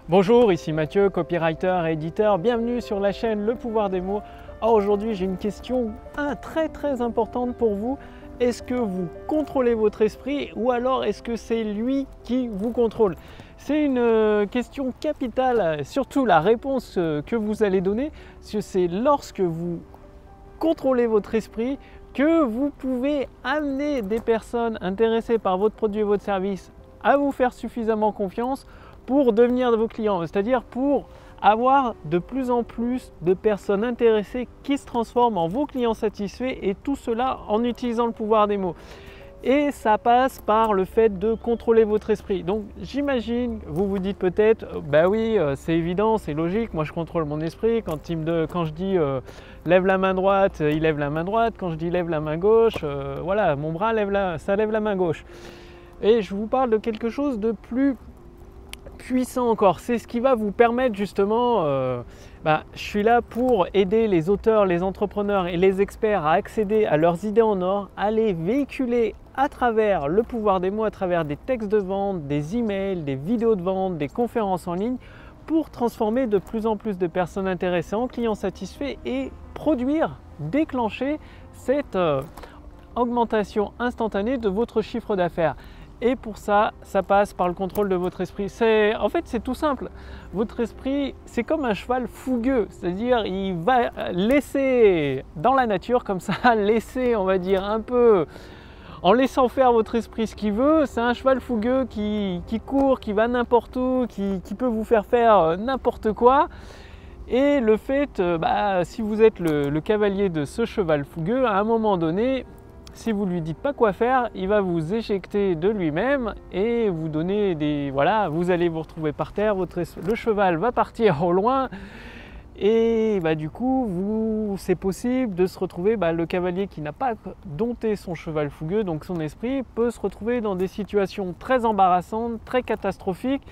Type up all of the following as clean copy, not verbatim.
Bonjour, ici Mathieu, copywriter et éditeur. Bienvenue sur la chaîne Le Pouvoir des mots. Alors aujourd'hui, j'ai une question très importante pour vous. Est-ce que vous contrôlez votre esprit ou alors est-ce que c'est lui qui vous contrôle? C'est une question capitale, surtout la réponse que vous allez donner, c'est lorsque vous contrôlez votre esprit que vous pouvez amener des personnes intéressées par votre produit et votre service à vous faire suffisamment confiance pour devenir vos clients, c'est-à-dire pour avoir de plus en plus de personnes intéressées qui se transforment en vos clients satisfaits, et tout cela en utilisant le pouvoir des mots. Et ça passe par le fait de contrôler votre esprit. Donc j'imagine, vous vous dites peut-être, bah oui, c'est évident, c'est logique, moi je contrôle mon esprit. Quand je dis lève la main droite, il lève la main droite. Quand je dis lève la main gauche, voilà, mon bras ça lève la main gauche. Et je vous parle de quelque chose de plus puissant encore. C'est ce qui va vous permettre justement, je suis là pour aider les auteurs, les entrepreneurs et les experts à accéder à leurs idées en or, à les véhiculer à travers le pouvoir des mots, à travers des textes de vente, des emails, des vidéos de vente, des conférences en ligne, pour transformer de plus en plus de personnes intéressées en clients satisfaits et produire, déclencher cette augmentation instantanée de votre chiffre d'affaires. Et pour ça, ça passe par le contrôle de votre esprit. En fait, c'est tout simple. Votre esprit, c'est comme un cheval fougueux. C'est-à-dire, il va laisser dans la nature, comme ça, laisser, on va dire, un peu, en laissant faire votre esprit ce qu'il veut. C'est un cheval fougueux qui court, qui va n'importe où, qui peut vous faire n'importe quoi. Et le fait, si vous êtes le cavalier de ce cheval fougueux, à un moment donné, si vous ne lui dites pas quoi faire, il va vous éjecter de lui-même et vous donner vous allez vous retrouver par terre, le cheval va partir au loin et du coup, c'est possible de se retrouver, le cavalier qui n'a pas dompté son cheval fougueux, donc son esprit, peut se retrouver dans des situations très embarrassantes, très catastrophiques,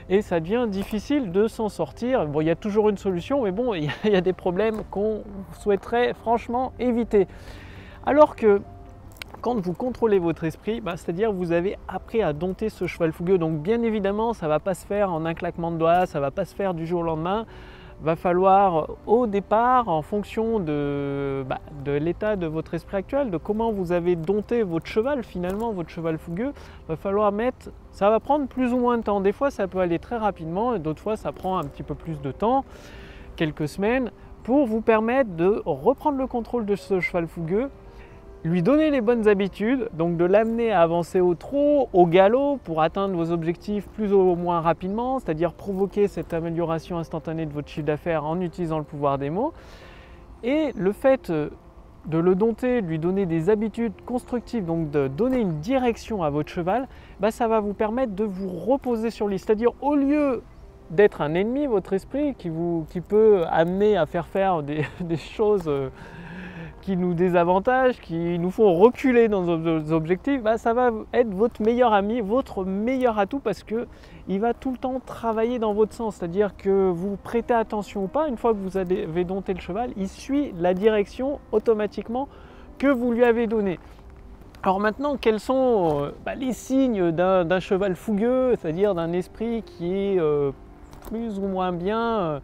et ça devient difficile de s'en sortir. Bon, il y a toujours une solution, mais bon, il y a des problèmes qu'on souhaiterait franchement éviter. Alors que quand vous contrôlez votre esprit, c'est-à-dire vous avez appris à dompter ce cheval fougueux. Donc bien évidemment, ça ne va pas se faire en un claquement de doigts, ça ne va pas se faire du jour au lendemain. Il va falloir au départ, en fonction de l'état de votre esprit actuel, de comment vous avez dompté votre cheval finalement, votre cheval fougueux, il va falloir ça va prendre plus ou moins de temps. Des fois ça peut aller très rapidement et d'autres fois ça prend un petit peu plus de temps, quelques semaines, pour vous permettre de reprendre le contrôle de ce cheval fougueux, lui donner les bonnes habitudes, donc de l'amener à avancer au trot, au galop, pour atteindre vos objectifs plus ou moins rapidement, c'est-à-dire provoquer cette amélioration instantanée de votre chiffre d'affaires en utilisant le pouvoir des mots. Et le fait de le dompter, de lui donner des habitudes constructives, donc de donner une direction à votre cheval, ça va vous permettre de vous reposer sur lui. C'est-à-dire, au lieu d'être un ennemi, votre esprit, qui peut amener à faire des choses qui nous désavantagent, qui nous font reculer dans nos objectifs, ça va être votre meilleur ami, votre meilleur atout, parce qu'il va tout le temps travailler dans votre sens. C'est-à-dire que vous prêtez attention ou pas, une fois que vous avez dompté le cheval, il suit la direction automatiquement que vous lui avez donnée. Alors maintenant, quels sont les signes d'un cheval fougueux, c'est-à-dire d'un esprit qui est plus ou moins bien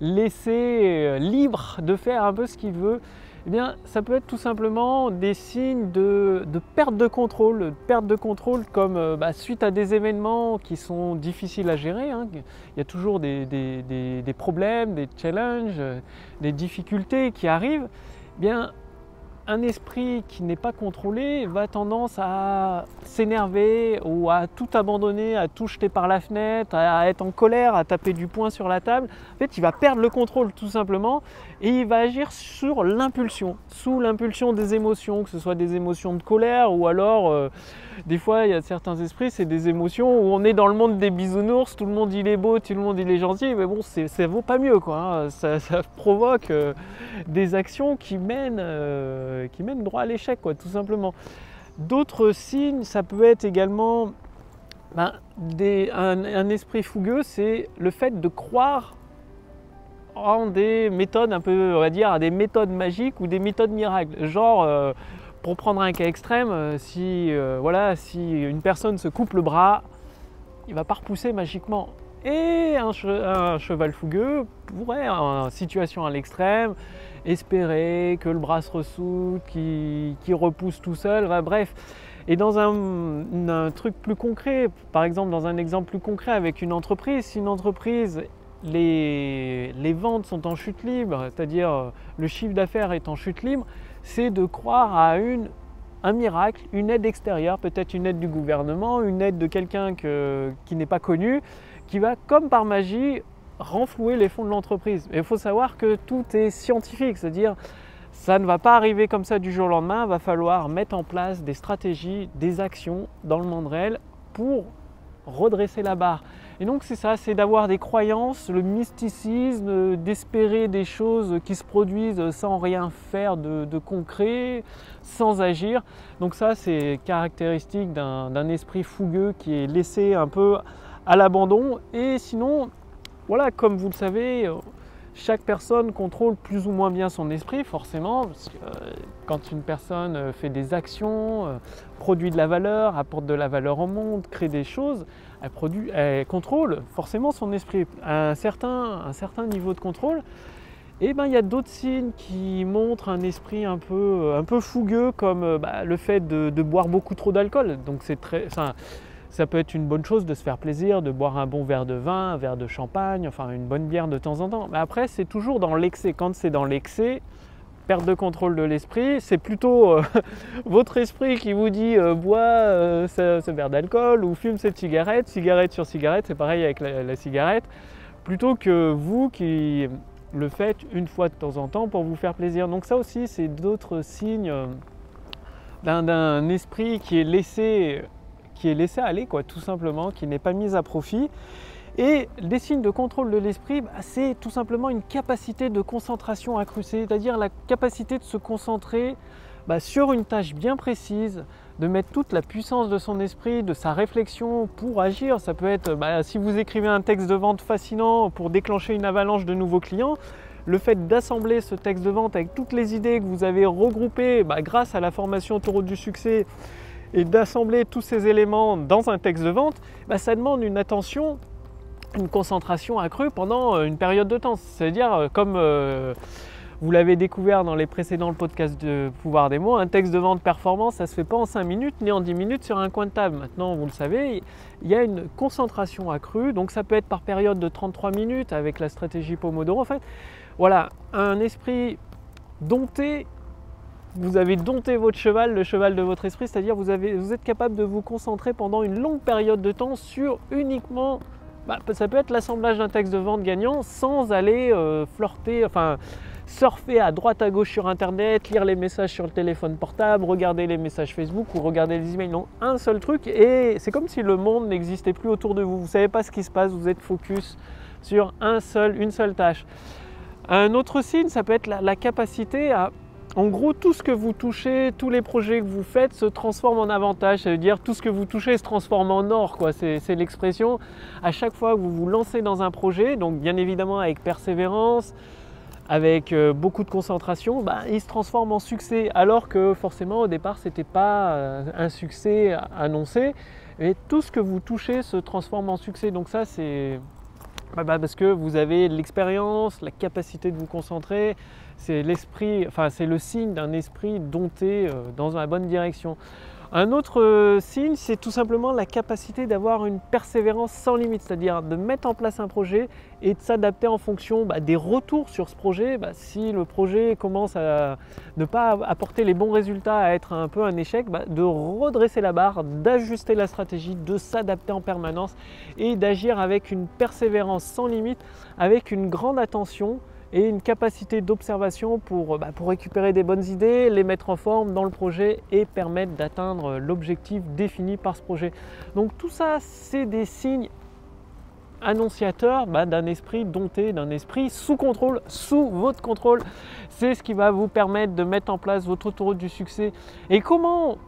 laissé libre de faire un peu ce qu'il veut? Eh bien, ça peut être tout simplement des signes de perte de contrôle comme suite à des événements qui sont difficiles à gérer. Il y a toujours des problèmes, des challenges, des difficultés qui arrivent. Eh bien, un esprit qui n'est pas contrôlé va tendance à s'énerver ou à tout abandonner, à tout jeter par la fenêtre, à être en colère, à taper du poing sur la table. En fait, il va perdre le contrôle tout simplement et il va agir sur l'impulsion, sous l'impulsion des émotions, que ce soit des émotions de colère ou alors des fois il y a certains esprits, c'est des émotions où on est dans le monde des bisounours, tout le monde il est beau, tout le monde il est gentil, mais bon, ça vaut pas mieux quoi. Ça provoque des actions qui mènent droit à l'échec, tout simplement. D'autres signes, ça peut être également un esprit fougueux, c'est le fait de croire en des méthodes un peu, on va dire, à des méthodes magiques ou des méthodes miracles. Genre, pour prendre un cas extrême, si une personne se coupe le bras, il ne va pas repousser magiquement. Et un cheval fougueux pourrait, en situation à l'extrême, espérer que le bras se ressoude, qu'il repousse tout seul, bref. Et dans un truc plus concret, par exemple dans un exemple plus concret avec une entreprise, si une entreprise, les ventes sont en chute libre, c'est-à-dire le chiffre d'affaires est en chute libre, c'est de croire à un miracle, une aide extérieure, peut-être une aide du gouvernement, une aide de quelqu'un qui n'est pas connu, qui va comme par magie renflouer les fonds de l'entreprise. Et il faut savoir que tout est scientifique, c'est-à-dire ça ne va pas arriver comme ça du jour au lendemain, il va falloir mettre en place des stratégies, des actions dans le monde réel pour redresser la barre. Et donc c'est ça, c'est d'avoir des croyances, le mysticisme, d'espérer des choses qui se produisent sans rien faire de concret, sans agir. Donc ça c'est caractéristique d'un esprit fougueux qui est laissé un peu à l'abandon. Et sinon, voilà, comme vous le savez, chaque personne contrôle plus ou moins bien son esprit, forcément, parce que quand une personne fait des actions, produit de la valeur, apporte de la valeur au monde, crée des choses, elle contrôle forcément son esprit. À un certain niveau de contrôle, et ben, il y a d'autres signes qui montrent un esprit un peu fougueux, comme le fait de boire beaucoup trop d'alcool. Donc ça peut être une bonne chose de se faire plaisir, de boire un bon verre de vin, un verre de champagne, enfin une bonne bière de temps en temps. Mais après, c'est toujours dans l'excès. Quand c'est dans l'excès, perte de contrôle de l'esprit, c'est plutôt votre esprit qui vous dit bois ce verre d'alcool ou fume cette cigarette, cigarette sur cigarette, c'est pareil avec la cigarette, plutôt que vous qui le faites une fois de temps en temps pour vous faire plaisir. Donc ça aussi, c'est d'autres signes d'un esprit qui est laissé aller, quoi, tout simplement, qui n'est pas mis à profit. Et des signes de contrôle de l'esprit, c'est tout simplement une capacité de concentration accrue, c'est-à-dire la capacité de se concentrer sur une tâche bien précise, de mettre toute la puissance de son esprit, de sa réflexion pour agir. Ça peut être, si vous écrivez un texte de vente fascinant pour déclencher une avalanche de nouveaux clients, le fait d'assembler ce texte de vente avec toutes les idées que vous avez regroupées grâce à la formation Autoroute du succès, et d'assembler tous ces éléments dans un texte de vente, ça demande une attention, une concentration accrue pendant une période de temps. C'est-à-dire, comme vous l'avez découvert dans les précédents podcasts de Pouvoir des mots, un texte de vente performant, ça ne se fait pas en 5 minutes ni en 10 minutes sur un coin de table. Maintenant, vous le savez, il y a une concentration accrue, donc ça peut être par période de 33 minutes avec la stratégie Pomodoro. En fait, voilà, un esprit dompté. Vous avez dompté votre cheval, le cheval de votre esprit, c'est-à-dire vous êtes capable de vous concentrer pendant une longue période de temps sur uniquement, ça peut être l'assemblage d'un texte de vente gagnant sans aller surfer à droite à gauche sur internet, lire les messages sur le téléphone portable, regarder les messages Facebook ou regarder les emails. Non, un seul truc, et c'est comme si le monde n'existait plus autour de vous. Vous ne savez pas ce qui se passe, vous êtes focus sur une seule tâche. Un autre signe, ça peut être la capacité à... En gros, tout ce que vous touchez, tous les projets que vous faites se transforment en avantage. Ça veut dire tout ce que vous touchez se transforme en or, quoi. C'est l'expression. À chaque fois que vous vous lancez dans un projet, donc bien évidemment avec persévérance, avec beaucoup de concentration, il se transforme en succès. Alors que forcément au départ, ce n'était pas un succès annoncé. Et tout ce que vous touchez se transforme en succès. Donc ça, c'est... parce que vous avez l'expérience, la capacité de vous concentrer, c'est le signe d'un esprit dompté dans la bonne direction. Un autre signe, c'est tout simplement la capacité d'avoir une persévérance sans limite, c'est-à-dire de mettre en place un projet et de s'adapter en fonction des retours sur ce projet. Si le projet commence à ne pas apporter les bons résultats, à être un peu un échec, de redresser la barre, d'ajuster la stratégie, de s'adapter en permanence et d'agir avec une persévérance sans limite, avec une grande attention et une capacité d'observation pour récupérer des bonnes idées, les mettre en forme dans le projet et permettre d'atteindre l'objectif défini par ce projet. Donc tout ça, c'est des signes annonciateurs d'un esprit dompté, d'un esprit sous contrôle, sous votre contrôle. C'est ce qui va vous permettre de mettre en place votre autoroute du succès. Et comment?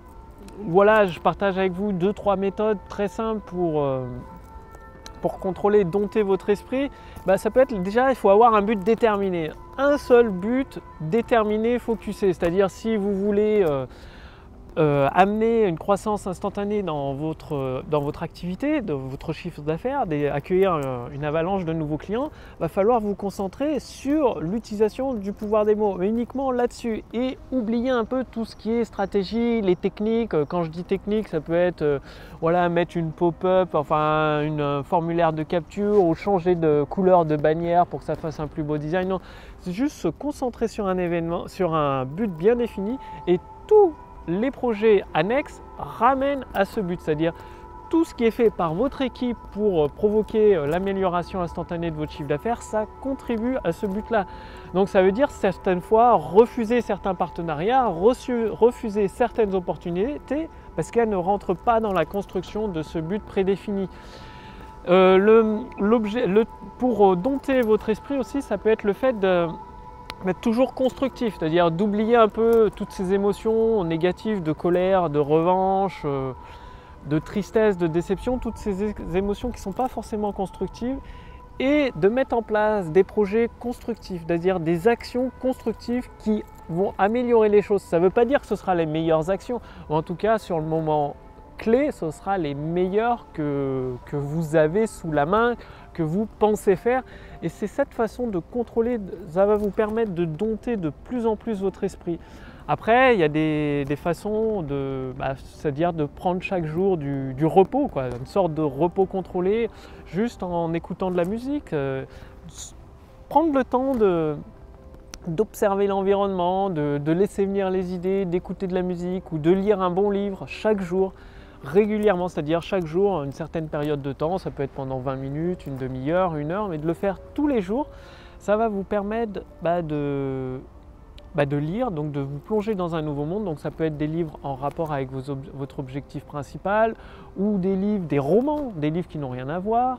Voilà, je partage avec vous 2-3 méthodes très simples pour contrôler, dompter votre esprit. Ça peut être déjà, il faut avoir un but déterminé. Un seul but déterminé, focusé. C'est-à-dire si vous voulez amener une croissance instantanée dans votre activité, dans votre chiffre d'affaires, accueillir une avalanche de nouveaux clients, va falloir vous concentrer sur l'utilisation du pouvoir des mots, uniquement là-dessus, et oublier un peu tout ce qui est stratégie, les techniques. Quand je dis technique, ça peut être voilà, mettre une pop-up, enfin un formulaire de capture, ou changer de couleur de bannière pour que ça fasse un plus beau design. Non, c'est juste se concentrer sur un événement, sur un but bien défini, et tout les projets annexes ramènent à ce but, c'est-à-dire tout ce qui est fait par votre équipe pour provoquer l'amélioration instantanée de votre chiffre d'affaires, ça contribue à ce but-là. Donc ça veut dire certaines fois refuser certains partenariats, refuser certaines opportunités parce qu'elles ne rentrent pas dans la construction de ce but prédéfini. Pour dompter votre esprit aussi, ça peut être le fait d'être toujours constructif, c'est-à-dire d'oublier un peu toutes ces émotions négatives de colère, de revanche, de tristesse, de déception, toutes ces émotions qui ne sont pas forcément constructives, et de mettre en place des projets constructifs, c'est-à-dire des actions constructives qui vont améliorer les choses. Ça ne veut pas dire que ce sera les meilleures actions, ou en tout cas sur le moment clé, ce sera les meilleures que vous avez sous la main, que vous pensez faire. Et c'est cette façon de contrôler, ça va vous permettre de dompter de plus en plus votre esprit. Après, il y a des façons c'est-à-dire de prendre chaque jour du repos, quoi, une sorte de repos contrôlé, juste en écoutant de la musique. Prendre le temps d'observer l'environnement, de laisser venir les idées, d'écouter de la musique ou de lire un bon livre chaque jour, régulièrement, c'est-à-dire chaque jour, une certaine période de temps, ça peut être pendant 20 minutes, une demi-heure, une heure, mais de le faire tous les jours, ça va vous permettre de lire, donc de vous plonger dans un nouveau monde. Donc ça peut être des livres en rapport avec votre objectif principal, ou des livres, des romans, des livres qui n'ont rien à voir.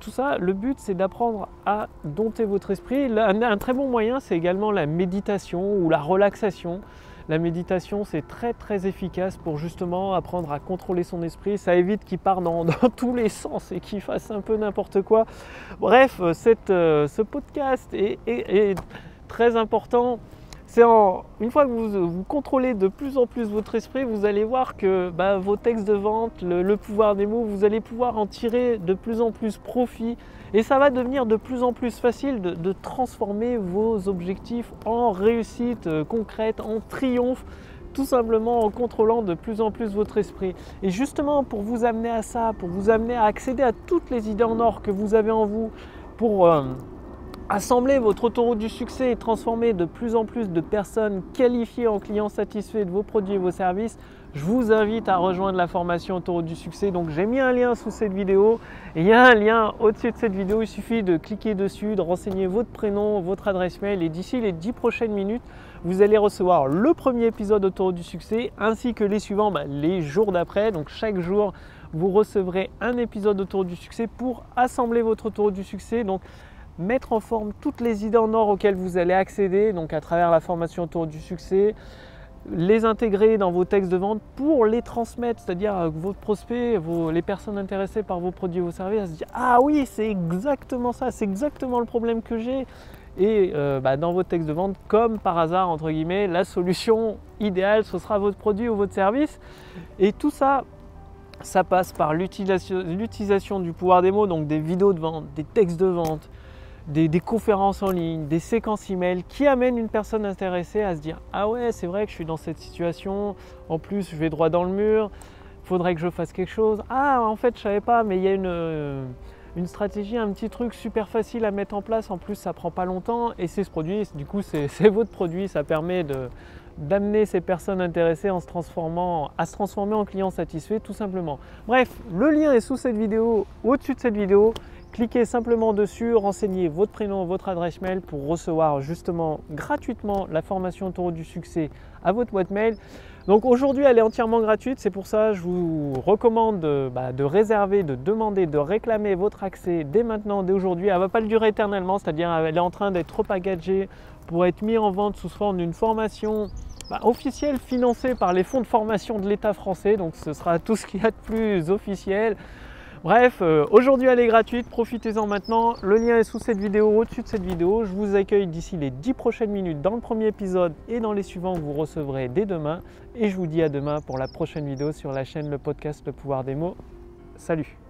Tout ça, le but c'est d'apprendre à dompter votre esprit. Un très bon moyen, c'est également la méditation ou la relaxation. La méditation, c'est très très efficace pour justement apprendre à contrôler son esprit. Ça évite qu'il parte dans tous les sens et qu'il fasse un peu n'importe quoi. Bref, ce podcast est très important. Une fois que vous contrôlez de plus en plus votre esprit, vous allez voir que vos textes de vente, le pouvoir des mots, vous allez pouvoir en tirer de plus en plus profit. Et ça va devenir de plus en plus facile de transformer vos objectifs en réussite concrète, en triomphe, tout simplement en contrôlant de plus en plus votre esprit. Et justement, pour vous amener à ça, pour vous amener à accéder à toutes les idées en or que vous avez en vous, pour assembler votre autoroute du succès et transformer de plus en plus de personnes qualifiées en clients satisfaits de vos produits et vos services, je vous invite à rejoindre la formation autoroute du succès. Donc j'ai mis un lien sous cette vidéo et il y a un lien au-dessus de cette vidéo. Il suffit de cliquer dessus, de renseigner votre prénom, votre adresse mail, et d'ici les 10 prochaines minutes, vous allez recevoir le premier épisode autoroute du succès ainsi que les suivants les jours d'après. Donc chaque jour, vous recevrez un épisode autoroute du succès pour assembler votre autoroute du succès. Donc mettre en forme toutes les idées en or auxquelles vous allez accéder, donc à travers la formation autour du succès, les intégrer dans vos textes de vente pour les transmettre, c'est-à-dire que votre prospect, les personnes intéressées par vos produits et vos services, se disent « Ah oui, c'est exactement ça, c'est exactement le problème que j'ai ». Et dans vos textes de vente, comme par hasard, entre guillemets, la solution idéale, ce sera votre produit ou votre service. Et tout ça, ça passe par l'utilisation du pouvoir des mots, donc des vidéos de vente, des textes de vente, des conférences en ligne, des séquences email qui amènent une personne intéressée à se dire « Ah ouais, c'est vrai que je suis dans cette situation, en plus je vais droit dans le mur, il faudrait que je fasse quelque chose. Ah, en fait, je ne savais pas, mais il y a une stratégie, un petit truc super facile à mettre en place, en plus ça prend pas longtemps et c'est ce produit, du coup c'est votre produit, ça permet d'amener ces personnes intéressées à se transformer en clients satisfaits tout simplement. » Bref, le lien est sous cette vidéo, au-dessus de cette vidéo. Cliquez simplement dessus, renseignez votre prénom, votre adresse mail pour recevoir justement gratuitement la formation autoroute du succès à votre boîte mail. Donc aujourd'hui, elle est entièrement gratuite, c'est pour ça que je vous recommande de réserver, de demander, de réclamer votre accès dès maintenant, dès aujourd'hui. Elle ne va pas le durer éternellement, c'est-à-dire elle est en train d'être repackagée pour être mise en vente sous forme d'une formation officielle financée par les fonds de formation de l'État français. Donc ce sera tout ce qu'il y a de plus officiel. Bref, aujourd'hui elle est gratuite, profitez-en maintenant. Le lien est sous cette vidéo, au-dessus de cette vidéo. Je vous accueille d'ici les 10 prochaines minutes dans le premier épisode et dans les suivants que vous recevrez dès demain. Et je vous dis à demain pour la prochaine vidéo sur la chaîne Le Podcast Le Pouvoir des Mots. Salut!